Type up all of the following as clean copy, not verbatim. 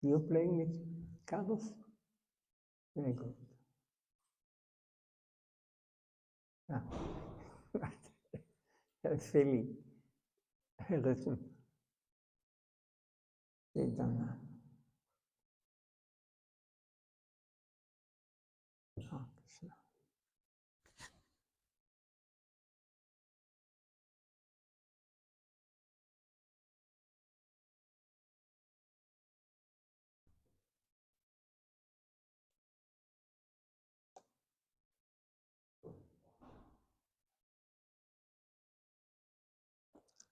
You playing with Carlos? Very good. Ah. A feeling, a rhythm. Sit down now. Oh, Krishna.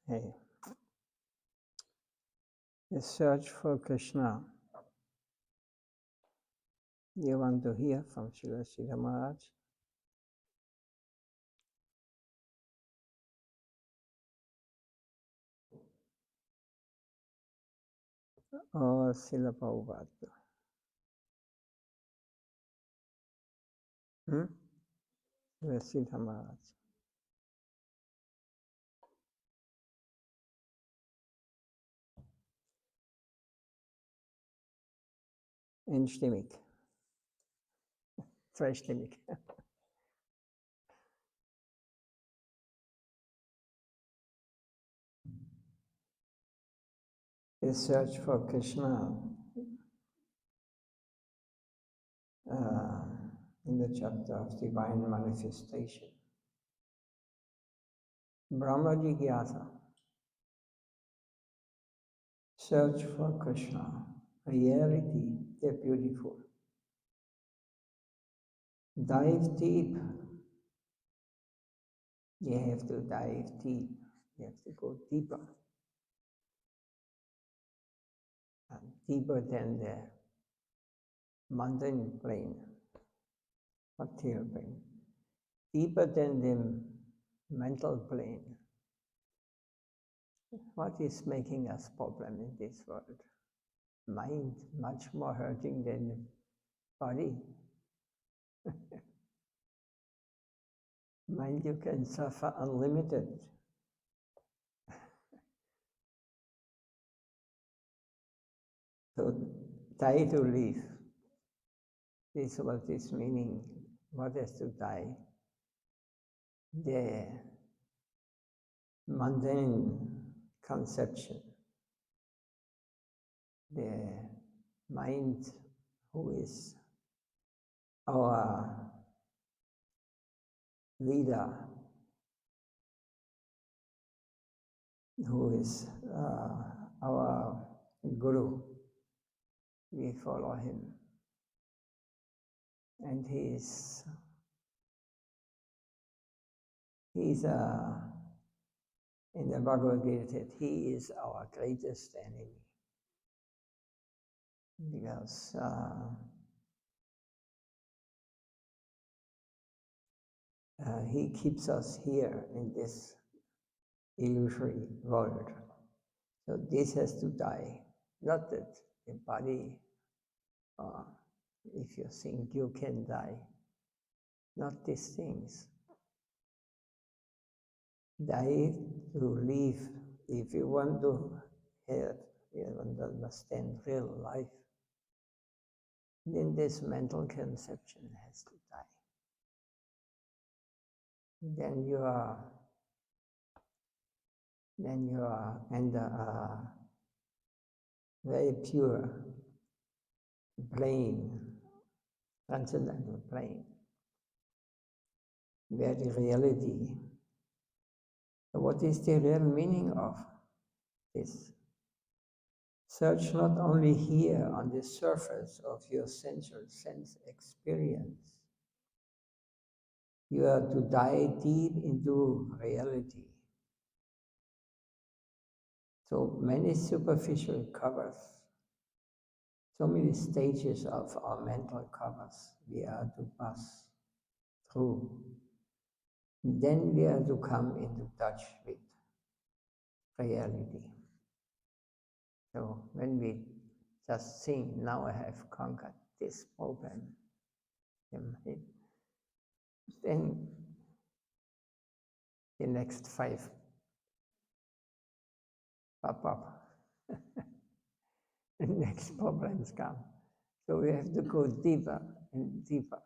Hey, the search for Krishna. You want to hear from Srila Maharaj? Or Srila Prabhupada? Srila Maharaj. Einstimmig. Zweistimmig. The search for Krishna in the chapter of divine manifestation. Brahma Jigyasa. Search for Krishna. Reality, the beautiful. Dive deep. You have to dive deep. You have to go deeper. And deeper than the mundane plane, material plane. Deeper than the mental plane. What is making us problem in this world? Mind much more hurting than the body. Mind you can suffer unlimited. So die to live. This is what is meaning. What is to die? The mundane conception. The mind who is our leader, who is our guru. We follow him. And he's in the Bhagavad Gita, he is our greatest enemy. Because he keeps us here in this illusory world. So this has to die. Not that the body, if you think you can die, not these things. Die to live. If you want to have, you want to understand real life, then this mental conception has to die. Then you are in the very pure plane, transcendental plane, where the reality. What is the real meaning of this? Search not only here on the surface of your sensual sense experience. You are to dive deep into reality. So many superficial covers, so many stages of our mental covers we are to pass through. Then we are to come into touch with reality. So when we just think, now I have conquered this problem, then the next 5 pop up. And next problems come. So we have to go deeper and deeper.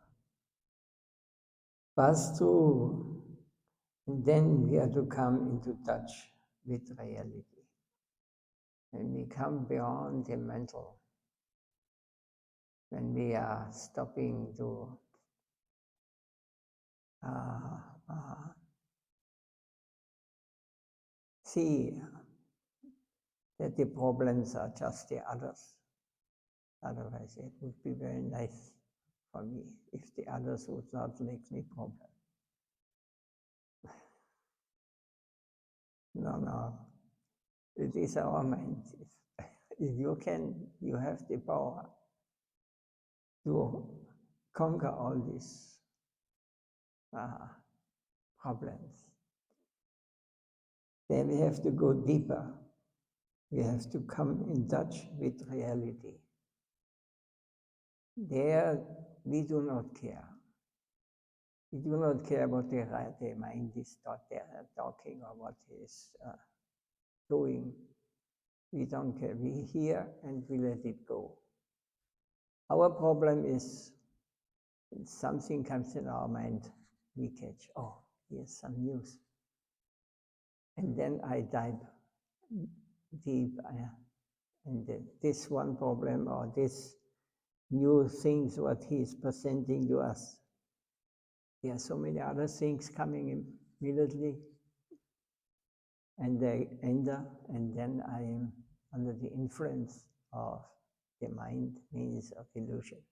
Pass through, and then we have to come into touch with reality. And we come beyond the mental. When we are stopping to see that the problems are just the others. Otherwise, it would be very nice for me if the others would not make me problem. No. It is our mind. If you have the power to conquer all these problems. Then we have to go deeper. We have to come in touch with reality. There, we do not care. We do not care what the mind is talking or what is doing. We don't care. We hear and we let it go. Our problem is something comes in our mind, we catch, oh, here's some news. And then I dive deep and this one problem or this new things what he is presenting to us. There are so many other things coming immediately and they enter, and then I am under the influence of the mind, means of illusion.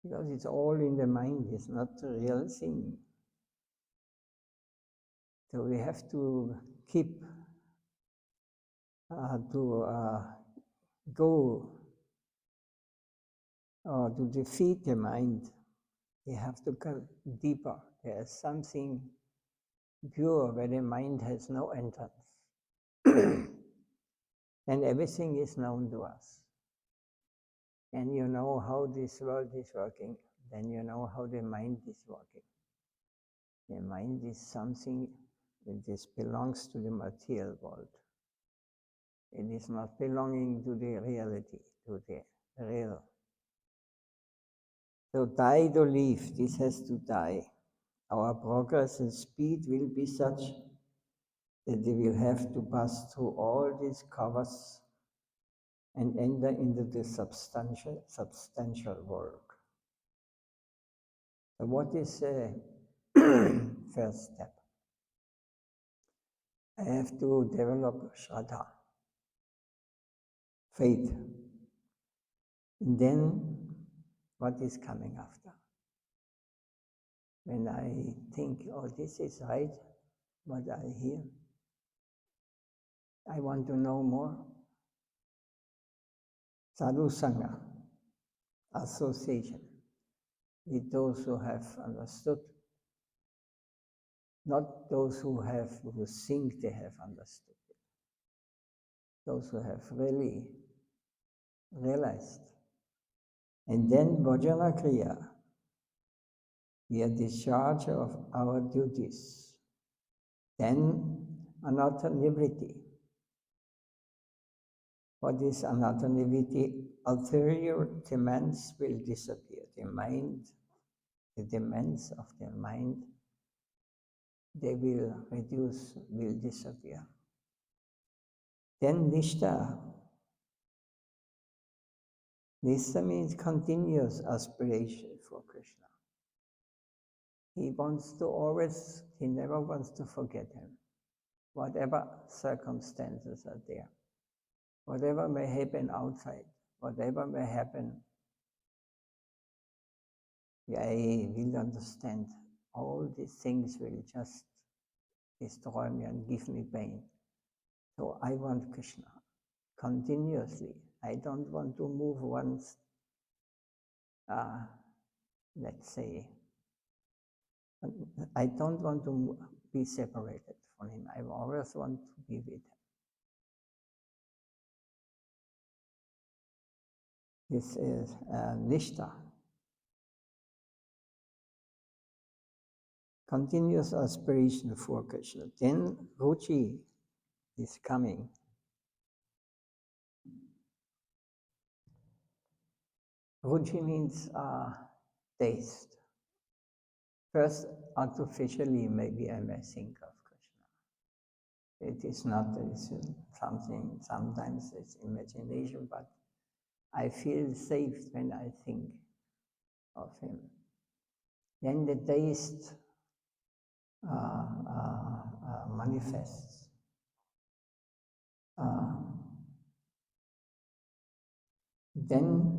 Because it's all in the mind, it's not a real thing. So we have to keep go to defeat the mind. We have to go deeper. There's something pure where the mind has no entrance. And everything is known to us. And you know how this world is working, then you know how the mind is working. The mind is something that belongs to the material world. It is not belonging to the reality, to the real. So die to live, this has to die. Our progress and speed will be such that we will have to pass through all these covers and enter into the substantial work. So what is the first step? I have to develop Radha, faith. And then what is coming after? When I think, oh, this is right, what I hear, I want to know more. Sadhu Sangha, association with those who have understood, not those who think they have understood it. Those who have really realized. And then Bhajana Kriya, we are discharge of our duties. Then anatta nivritti. What is anatta nivritti? Ulterior demands will disappear. The demands of the mind, they will reduce, will disappear. Then Nishtha. Nishtha means continuous aspiration for Krishna. He never wants to forget him. Whatever circumstances are there, whatever may happen outside, whatever may happen, I will understand all these things will just destroy me and give me pain. So I want Krishna continuously. I don't want to move once, let's say, I don't want to be separated from him. I always want to be with him. This is Nishtha. Continuous aspiration for Krishna. Then Ruchi is coming. Ruchi means taste. First, artificially, maybe I may think of Krishna. It is not, it's something, sometimes it's imagination, but I feel safe when I think of him. Then the taste manifests. Then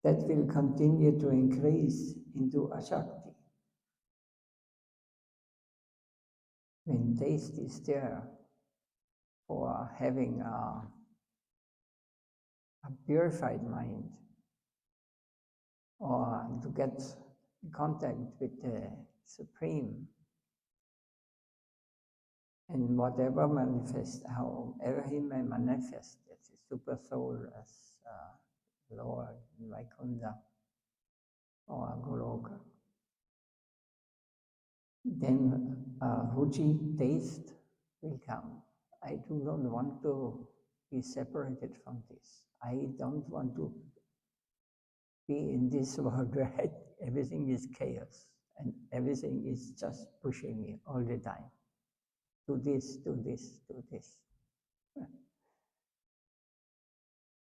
that will continue to increase into Ashakti. When taste is there for having a purified mind, or to get in contact with the Supreme, and whatever manifest, however he may manifest, as a super soul, as Lord in Vaikuntha or Goloka, then Ruchi, taste, will come. I do not want to be separated from this. I don't want to be in this world where everything is chaos and everything is just pushing me all the time. Do this, do this, do this.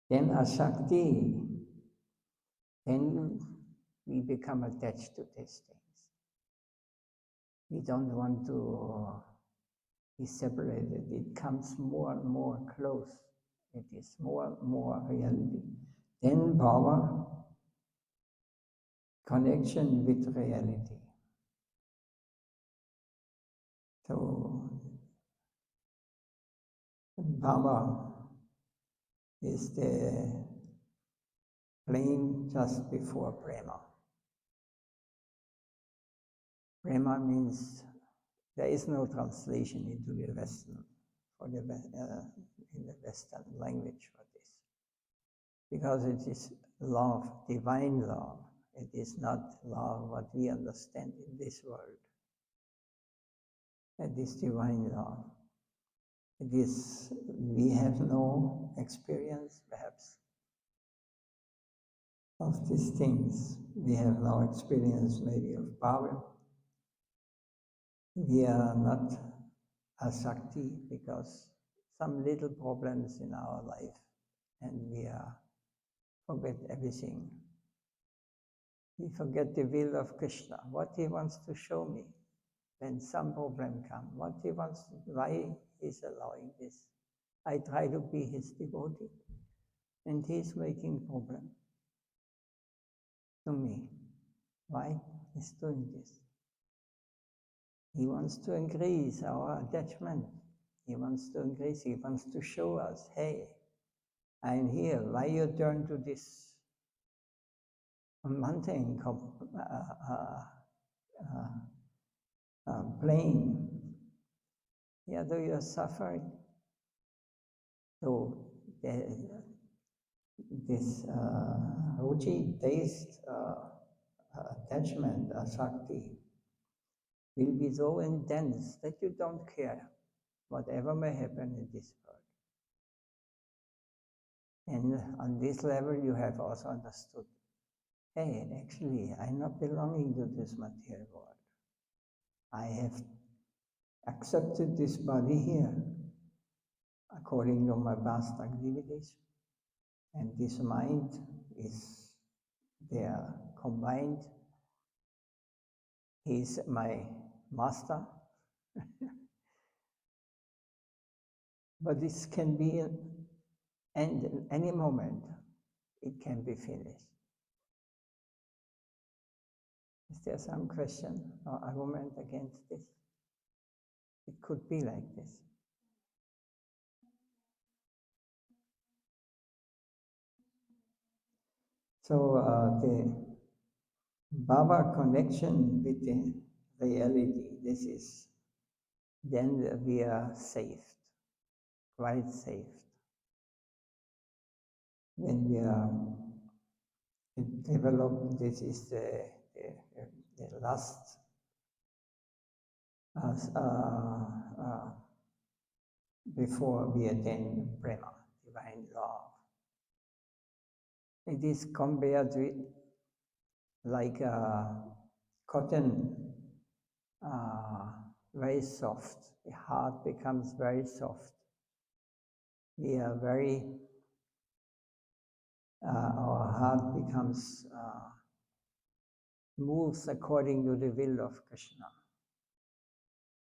Then Asakti, then we become attached to these things. We don't want to be separated. It comes more and more close. It is more and more reality. Then power, connection with reality. So Bhava is the plane just before Prema. Prema means there is no translation into the Western in the Western language for this, because it is love, divine love. It is not love what we understand in this world. It is divine love. It is, we have no experience, perhaps, of these things. We have no experience, maybe, of power. We are not asakti because some little problems in our life, and we forget everything. We forget the will of Krishna, what he wants to show me. When some problem comes, what he wants, why he's allowing this. I try to be his devotee, and he's making problem to me. Why he's doing this? He wants to increase our attachment. He wants to increase, he wants to show us, hey, I'm here. Why you turn to this mountain plane? Yeah, though you're suffering. So this ruchi, taste, attachment, asakti, will be so intense that you don't care whatever may happen in this world. And on this level, you have also understood, hey, actually, I'm not belonging to this material world. I have accepted this body here according to my past activities, and this mind is there combined. He is my master. But this can be end in any moment. It can be finished. Is there some question or argument against this? It could be like this. So the Baba connection with the reality, this is, then we are saved, quite saved. When we are developed, this is the last before we attain prema, divine love. It is compared with like cotton, uh, very soft. The heart becomes very soft. We are very, our heart becomes, moves according to the will of Krishna,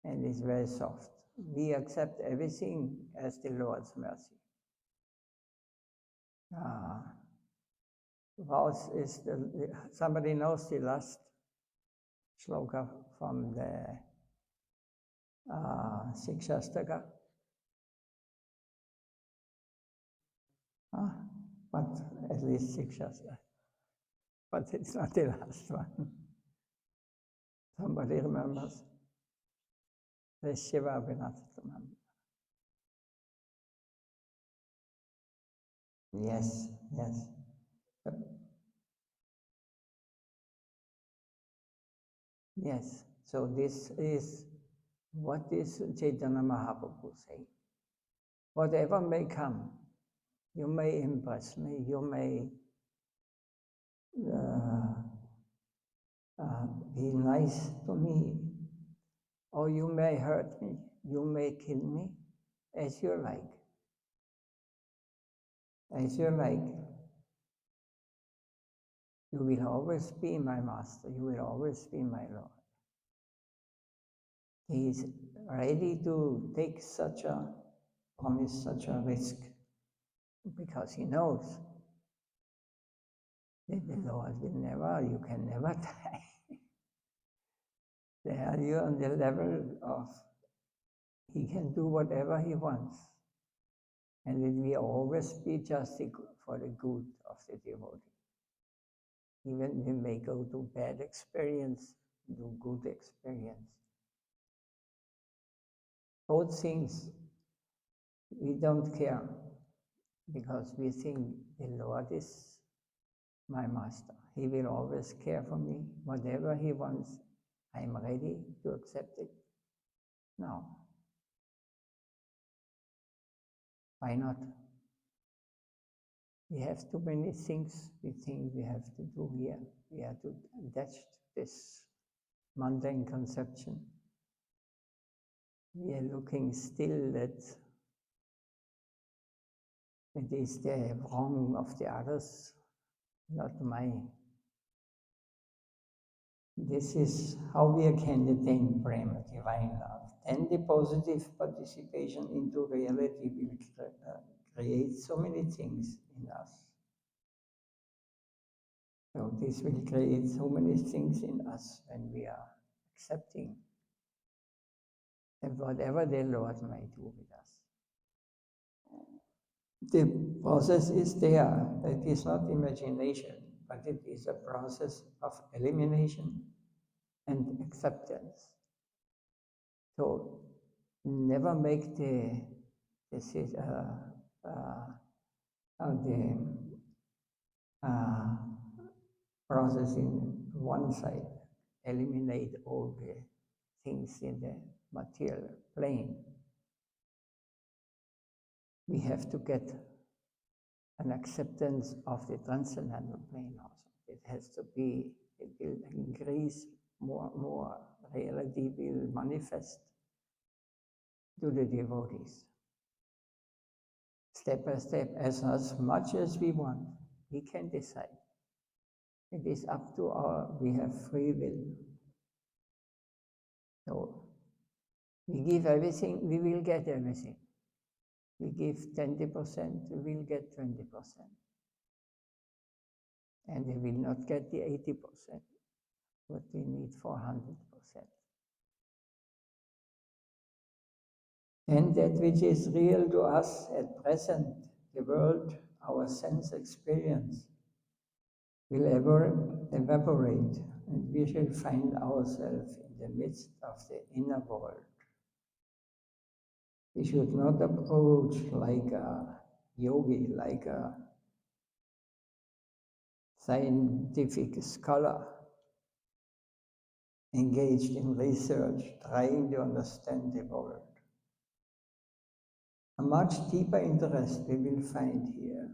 and is very soft. We accept everything as the Lord's mercy. Somebody knows the last shloka from the Sadhaka? But at least Sadhaka. But it's not the last one. Somebody remembers? The Shiva Vinathamam. Yes, yes. Yes. So this is what is Chaitanya Mahaprabhu saying. Whatever may come, you may impress me, you may be nice to me, or you may hurt me, you may kill me, as you like. As you like. You will always be my master, you will always be my Lord. He is ready to take such a promise, such a risk, because he knows that the Lord will never, you can never die. There you are on the level of, he can do whatever he wants. And it will always be just for the good of the devotee. Even we may go to bad experience, do good experience. Both things, we don't care, because we think the Lord is my master. He will always care for me. Whatever he wants, I am ready to accept it. No. Why not? We have too many things we think we have to do here. We are too attached to this mundane conception. We are looking still at it is the wrong of the others, not mine. This is how we can attain prema, divine love. Then the positive participation into reality will create so many things in us. So this will create so many things in us when we are accepting that whatever the Lord may do with us. The process is there. It is not imagination, but it is a process of elimination and acceptance. So never make the process in one side, eliminate all the things in the material plane. We have to get an acceptance of the transcendental plane also. It has to be, it will increase more. Reality will manifest to the devotees. Step by step, as much as we want, we can decide. It is up to we have free will. So, we give everything, we will get everything. We give 20%, we will get 20%. And we will not get the 80%, but we need 400%. And that which is real to us at present, the world, our sense experience, will ever evaporate, and we shall find ourselves in the midst of the inner world. We should not approach like a yogi, like a scientific scholar, engaged in research, trying to understand the world. A much deeper interest we will find here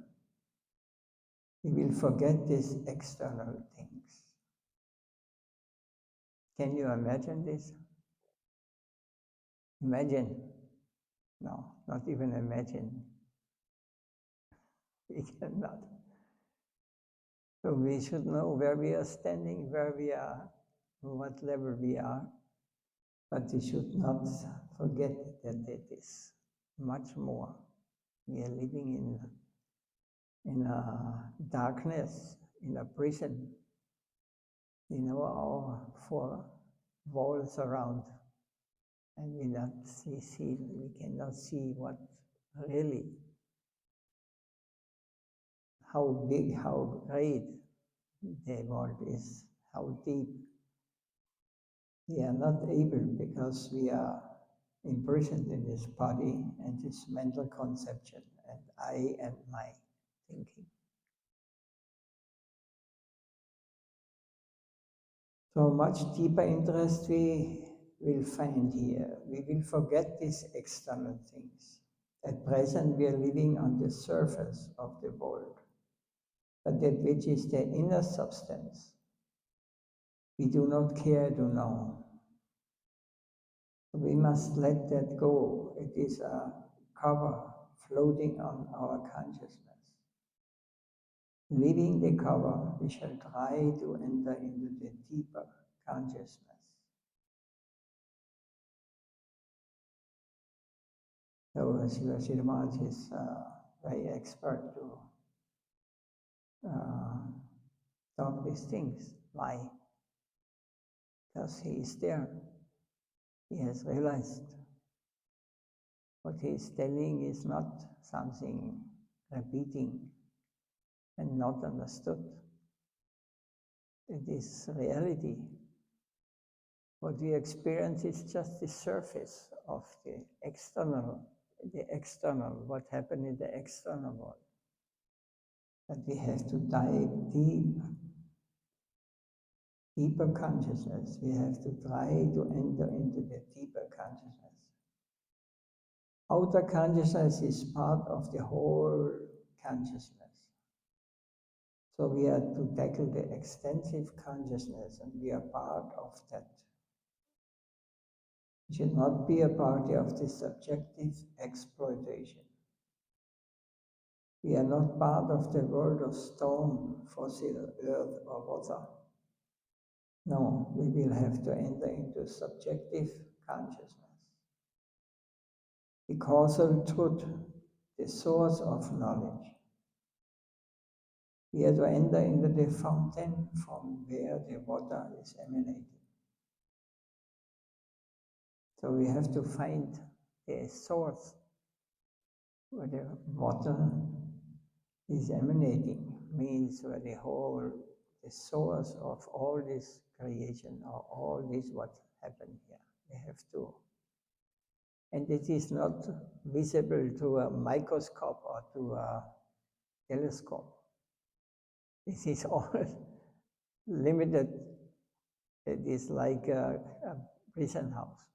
We will forget these external things. Can you imagine this? Imagine. No, not even imagine. We cannot. So we should know where we are standing, where we are, what level we are. But we should not forget that it is much more. We are living in a darkness, in a prison. You know, our four walls around, and we cannot see what really, how big, how great the world is, how deep. We are not able because we are imprisoned in this body and this mental conception and I and my thinking. So much deeper interest we will find here. We will forget these external things. At present, we are living on the surface of the world, but that which is the inner substance, we do not care to know. We must let that go. It is a cover floating on our consciousness. Leaving the cover, we shall try to enter into the deeper consciousness. So Srimad is very expert to talk these things. Why? Because he is there. He has realized what he is telling is not something repeating and not understood. It is reality. What we experience is just the surface of the external, what happened in the external world. But we have to dive deeper consciousness. We have to try to enter into the deeper consciousness. Outer consciousness is part of the whole consciousness. So we are to tackle the extensive consciousness, and we are part of that. We should not be a party of the subjective exploitation. We are not part of the world of stone, fossil, earth, or water. No, we will have to enter into subjective consciousness. The causal truth, the source of knowledge. We are to enter into the fountain from where the water is emanating. So we have to find the source where the water is emanating, means where the source of all this creation or all this what happened here. We have to. And it is not visible to a microscope or to a telescope. This is all limited. It is like a prison house.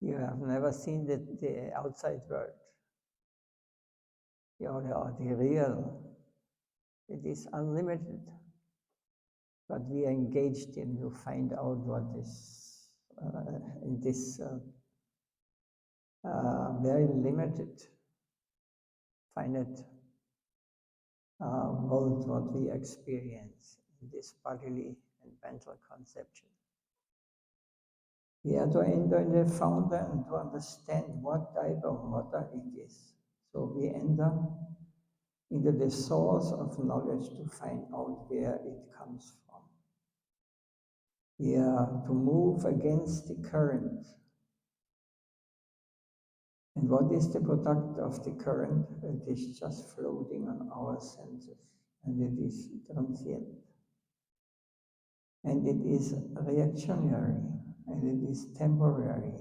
You have never seen the outside world. The real. It is unlimited. But we are engaged in to find out what is in this very limited, finite world what we experience in this bodily and mental conception. We are to enter in the fountain to understand what type of water it is. So we enter into the source of knowledge to find out where it comes from. We are to move against the current. And what is the product of the current? It is just floating on our senses, and it is transient. And it is reactionary, and it is temporary.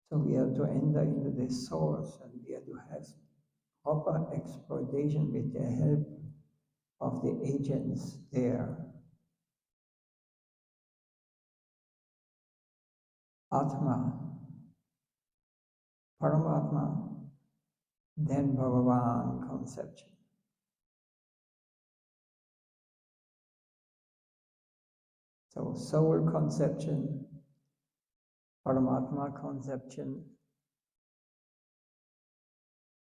So we are to enter into the source, and we are to have proper exploitation with the help of the agents there. Atma, Paramatma, then Bhagavan conception. So soul conception, Paramatma conception,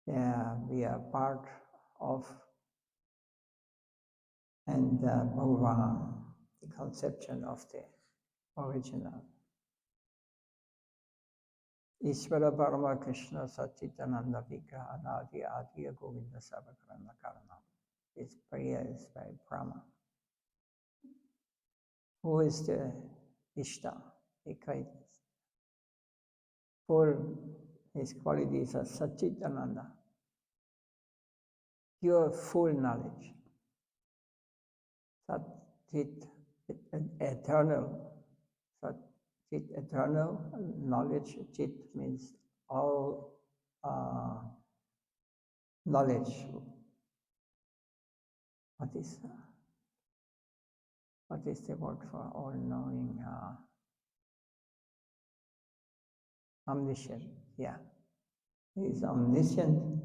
yeah, we are part of, and Bhava, the conception of the original. Ishvara Parama Krishna Satchitananda Vigraha Adi Adi Govinda Savakarana Karanam. This prayer is by Brahma. Who is the Ishta, the greatest? Full, his qualities are Satchitananda, pure full knowledge. Satchit, eternal. Chit, eternal knowledge. Chit means all knowledge. What is the word for all knowing? Omniscient. Yeah, he is omniscient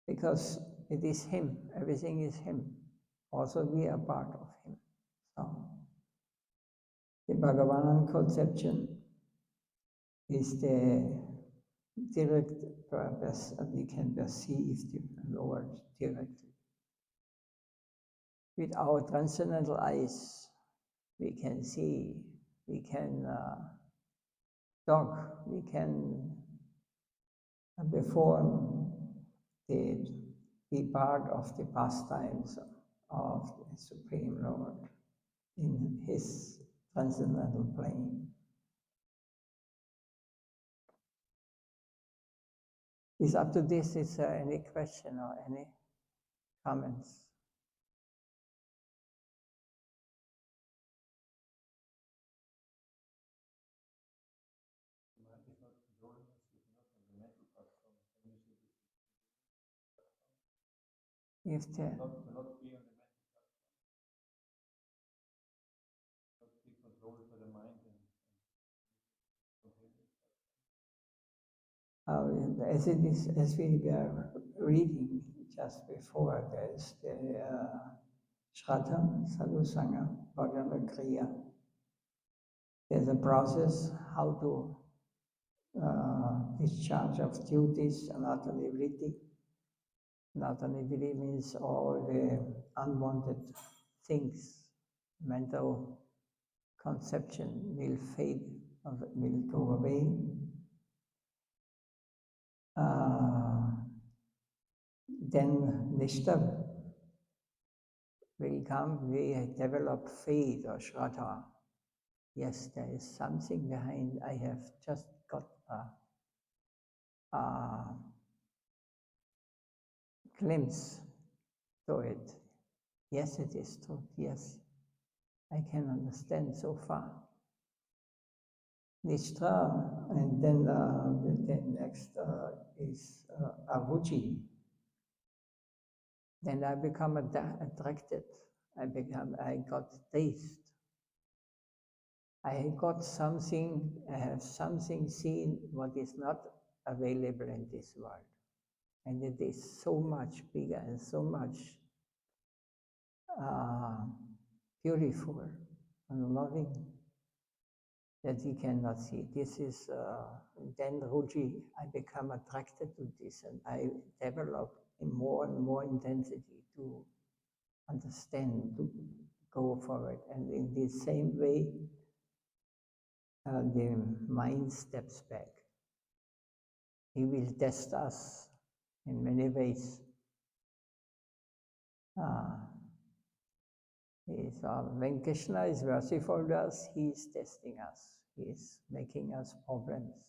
because it is him. Everything is him. Also, we are part of him. So, the Bhagavan conception is the direct purpose, and we can perceive the Lord directly. With our transcendental eyes, we can see, we can talk, we can perform, be part of the pastimes of the Supreme Lord in his transcendental plane. Is up to this, is there any question or any comments? If the not be on the mental platform, not be controlled by the mind and as it is, as we were reading just before, there is the Shraddha, Sadhusanga, Bhajana Kriya. There's a process how to discharge of duties, anatanivritti. Anatanivritti means all the unwanted things, mental conception will fade, will go away. Then Nishta will come, we develop faith or Shraddha. Yes, there is something behind. I have just got a glimpse to it. Yes, it is true. Yes, I can understand so far. Nishta, and then the next is aruchi. Then I become attracted. I got taste. I got something, I have something seen what is not available in this world. And it is so much bigger and so much beautiful and loving that we cannot see. This is, then Ruji, I become attracted to this and I develop in more and more intensity to understand, to go for it. And in the same way, the mind steps back. He will test us in many ways. When Krishna is merciful to us, he is testing us. He is making us problems.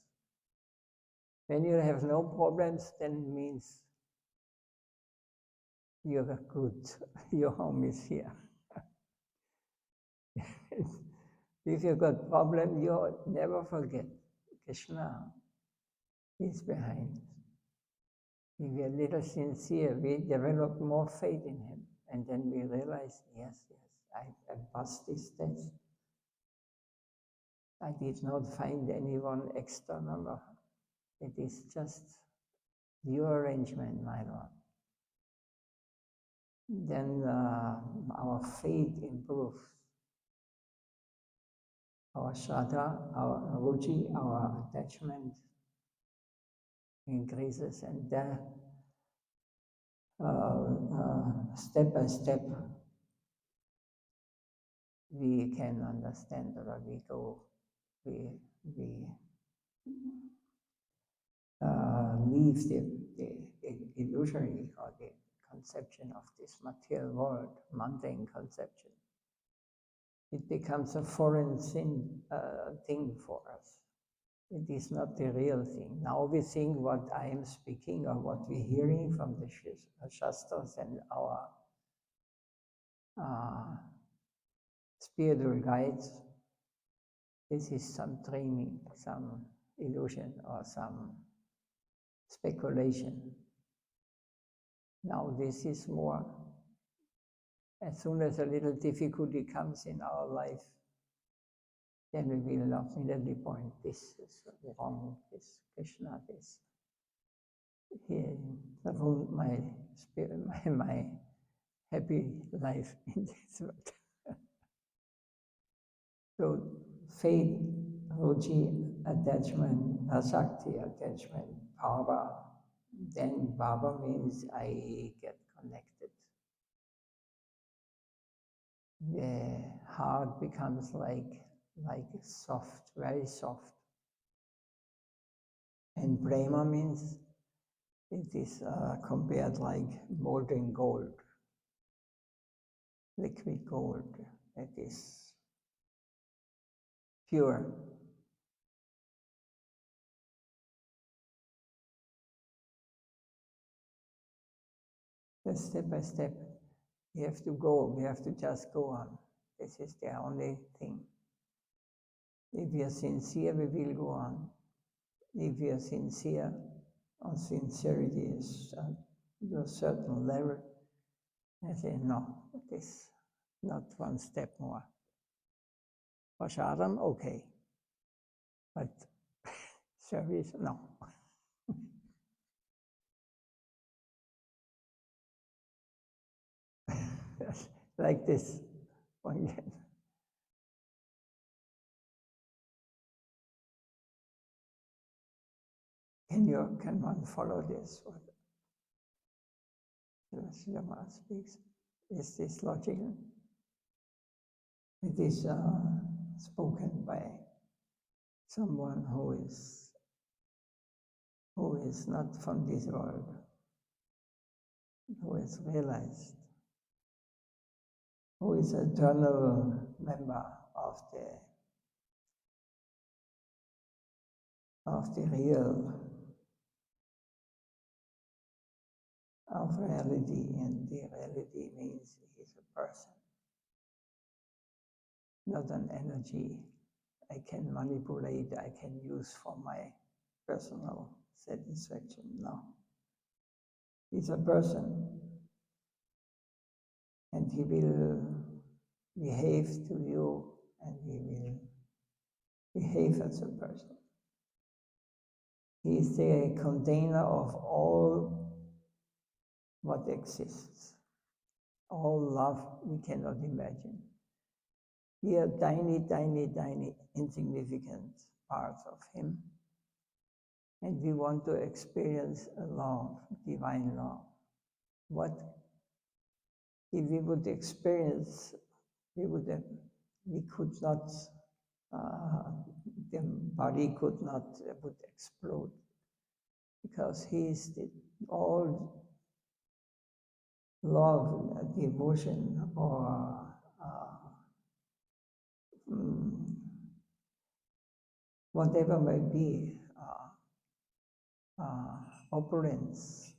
When you have no problems, then it means you are good. Your home is here. If you got problem, you never forget Krishna is behind. If we are a little sincere, we develop more faith in him. And then we realize, yes, I passed this test. I did not find anyone external. It is just your arrangement, my Lord. Then our faith improves. our Shraddha, our Ruchi, our attachment increases, and then step by step we can understand, or we leave the illusory or the conception of this material world, mundane conception. It becomes a foreign thing for us. It is not the real thing. Now we think what I am speaking or what we're hearing from the Shastras and our spiritual guides, this is some dreaming, some illusion or some speculation. Now this is more, as soon as a little difficulty comes in our life, then we will immediately point, this is wrong, this Krishna, this. He ruined my spirit, my happy life in this world. So faith, ruchi, attachment, asakti, attachment, bhava. Then bhava means I get connected. The heart becomes like soft, very soft. And prema means it is compared like molten gold, liquid gold. It is pure. Just step by step, we have to go. We have to just go on. This is the only thing. If we are sincere, we will go on. If we are sincere, or sincerity is to a certain level, I say, no, it is not one step more. Prasadam, okay. But service, no. Like this, one can one follow this? What Srimad speaks? Is this logical? It is spoken by someone who is not from this world, who is realized, who is an eternal member of the real of reality, and the reality means he is a person, not an energy I can manipulate, I can use for my personal satisfaction. No. He's a person, and he will behave to you, and he will behave as a person. He is the container of all what exists, all love we cannot imagine. We are tiny, tiny, tiny, insignificant parts of him, and we want to experience a love, divine love. What if we would experience, we could not, the body could not, would explode, because he is all love, devotion, or whatever may be, opulence.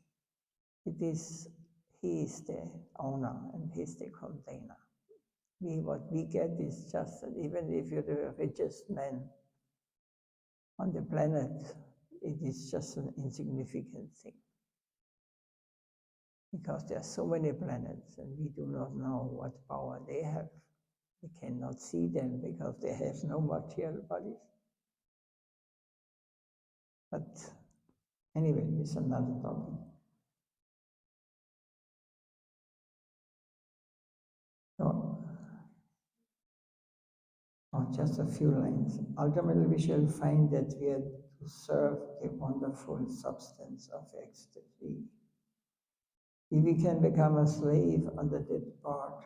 He is the owner, and he is the container. What we get is just that even if you're the richest man on the planet, it is just an insignificant thing. Because there are so many planets, and we do not know what power they have. We cannot see them because they have no material bodies. But anyway, it's another topic. So, or just a few lines. Ultimately, we shall find that we are to serve the wonderful substance of ecstasy. If we can become a slave under that part,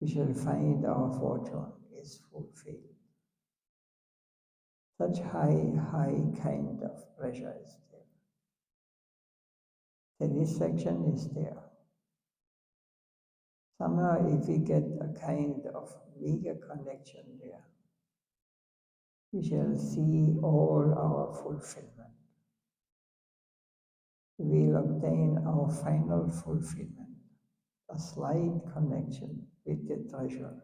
we shall find our fortune is fulfilled. Such high kind of pleasure is there. Satisfaction is there. Somehow, if we get a kind of meager connection there, we shall see all our fulfillment. We will obtain our final fulfillment, a slight connection with the treasure,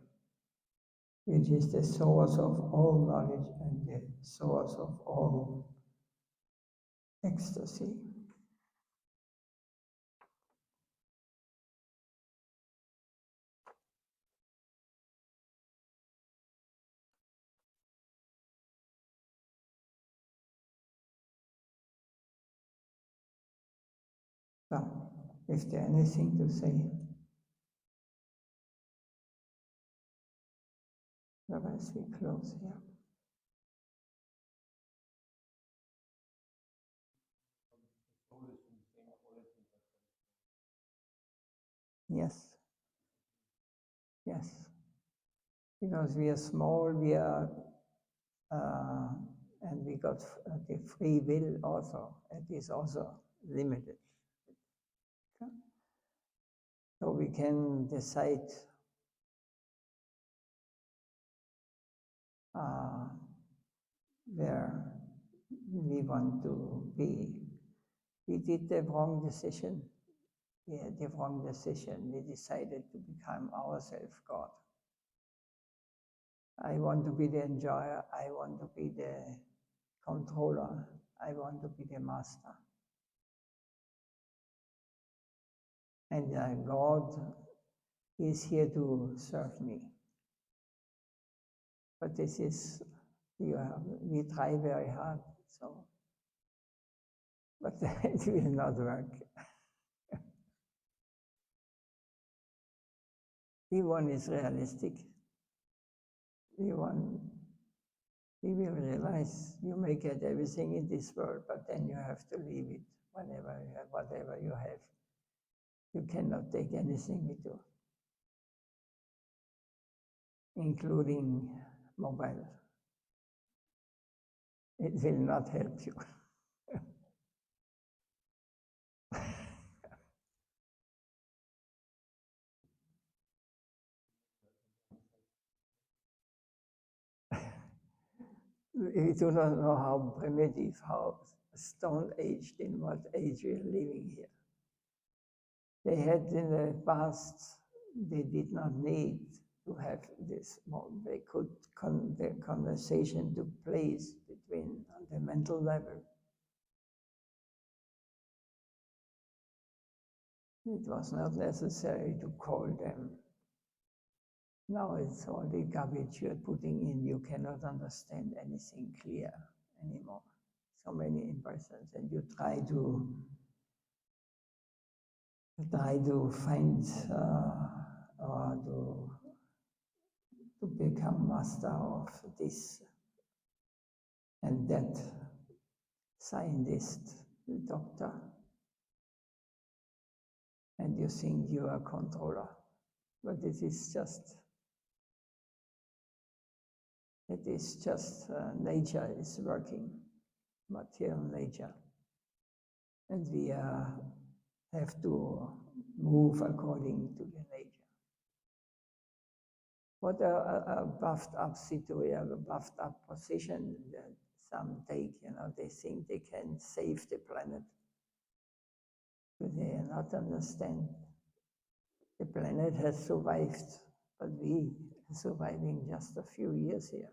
which is the source of all knowledge and the source of all ecstasy. So, is there anything to say? Otherwise, we close here. Yes. Yes. Because we are small, we are, and we got the free will also. It is also limited. So we can decide where we want to be. We did the wrong decision. We had the wrong decision. We decided to become ourselves God. I want to be the enjoyer. I want to be the controller. I want to be the master. And God is here to serve me. But this is, we try very hard, so, but it will not work. One is realistic. We will realize you may get everything in this world, but then you have to leave it whenever you have, whatever you have. You cannot take anything with you, including mobile. It will not help you. We do not know how primitive, how stone-aged, in what age we are living here. They had in the past, they did not need to have this mode. They could, the conversation took place between on the mental level. It was not necessary to call them. Now it's all the garbage you're putting in. You cannot understand anything clear anymore. So many impressions, and you try to find or to become master of this and that, scientist, doctor, and you think you are a controller, but it is just nature is working, material nature, and we have to move according to the nature. What a buffed up situation, a buffed up position that some take, they think they can save the planet. But they not understand. The planet has survived, but we are surviving just a few years here.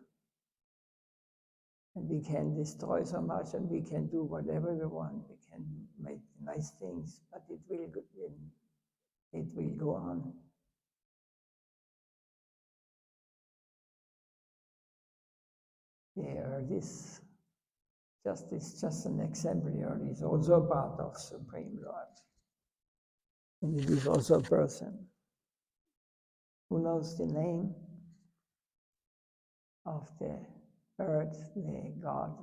And we can destroy so much, and we can do whatever we want. We can make nice things, but it will go on. The earth is just an example. The earth is also a part of Supreme Lord. And it is also a person. Who knows the name? of the earth, the God,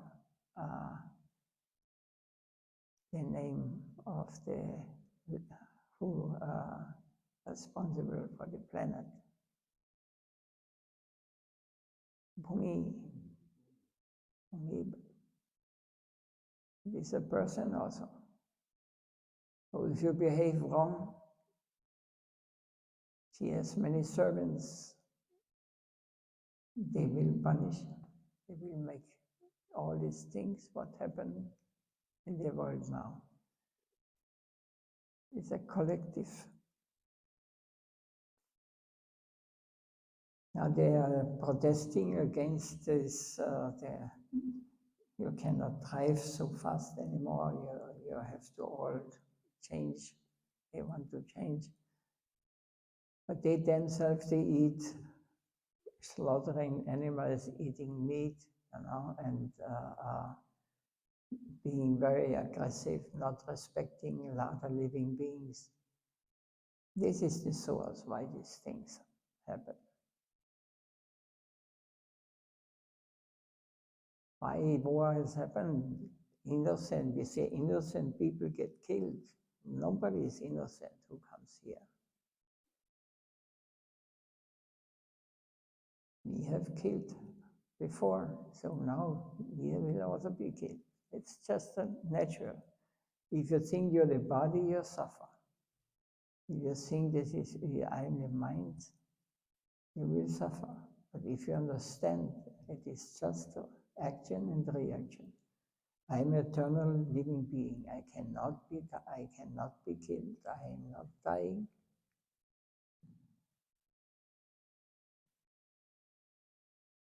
the name of the who responsible for the planet. Muni, is a person also. So if you behave wrong, she has many servants. They will punish. They will make all these things what happen in the world now. It's a collective. Now they are protesting against this. You cannot drive so fast anymore. You have to all change. They want to change. But they themselves, they eat, slaughtering animals, eating meat, and being very aggressive, not respecting other living beings. This is the source why these things happen. Why war has happened? Innocent, we say innocent people get killed. Nobody is innocent who comes here. We have killed before, so now we will also be killed. It's just natural. If you think you're the body, you suffer. If you think this is I am the mind, you will suffer. But if you understand, it is just action and reaction. I am an eternal living being. I cannot be killed. I am not dying.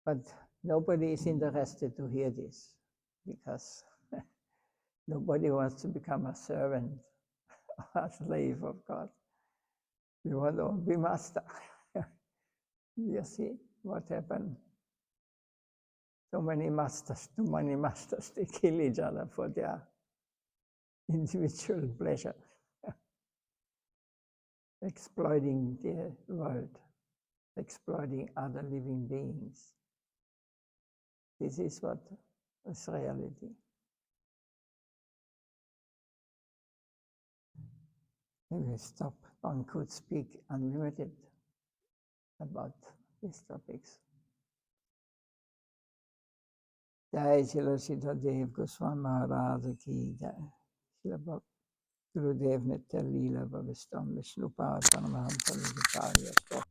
But nobody is interested to hear this because nobody wants to become a servant or a slave of God. We want to be master. You see what happened? Too many masters, they kill each other for their individual pleasure, exploiting the world, exploiting other living beings. This is what is reality. We will stop. One could speak unlimited about these topics. Jai Shila Siddhadev Goswami Maharaj ki Jai. Shila Gurudev Nitya Leela Bhavistam Vishnupada Paramaham Paramaham